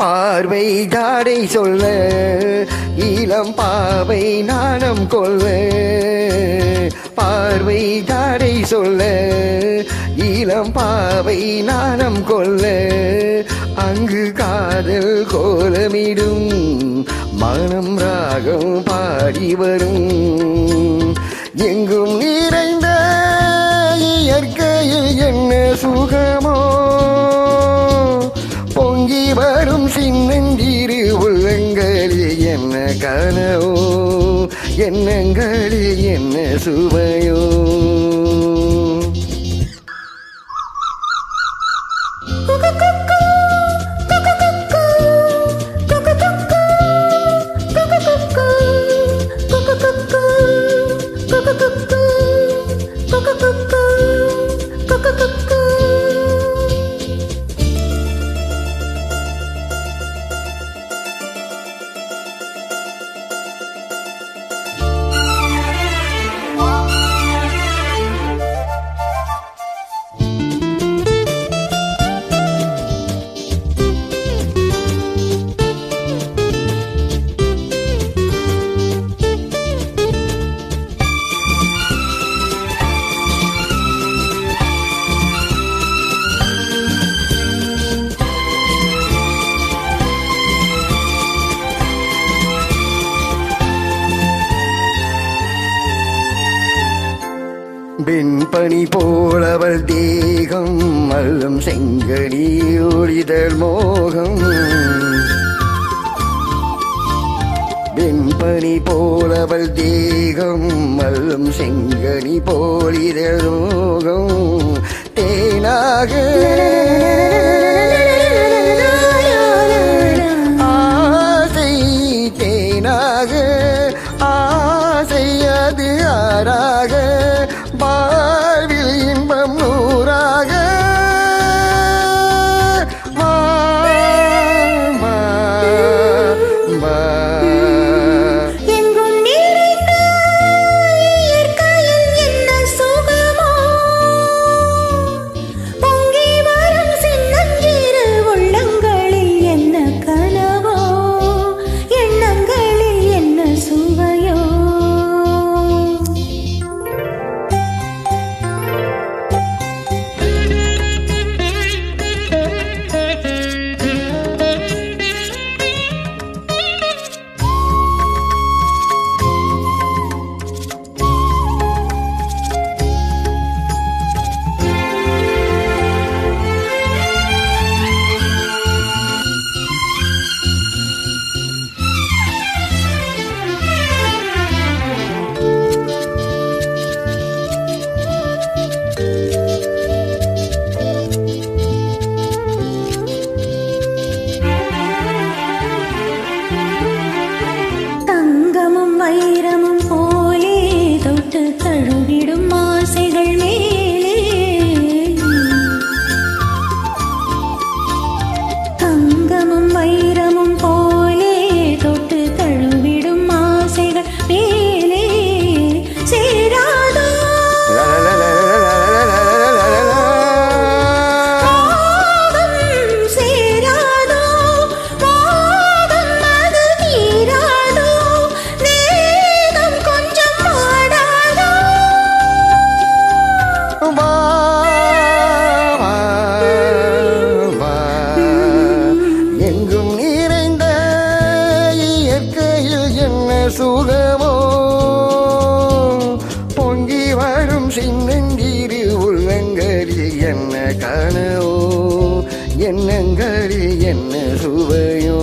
பார்வை ஜாடை சொல்ல இளம் பாவை நாணம் கொள்ள பார்வை ஜாடை சொல்ல இளம் பாவை நாணம் கொள்ள அங்கு காதல் கோலமிடும் மனம் ராகம் பாடி வரும் எங்கும் நிறைந்த இயற்கையில் என்ன சுகமோ பொங்கி வரும் சின்னஞ்சிறு உள்ளங்களில் என்ன கனவோ எண்ணங்களில் என்ன சுவையோ வெண்பனி போலவள் தேகம் மல்லும் செங்கனி ஒளிதழ் மோகம் வெண்பனி போலவள் தேகம் மல்லும் செங்கனி போலிதழ் மோகம் தேனாக ஆசை தேனாக ஆசை அது ஆறாக வாழ்வில் இன்பம் நூறாக எங்கும் நிறைந்த இயற்கையில் என்ன சுகமோ பொங்கி வரும் கனவோ எண்ணங்களில் என்ன சுவையோ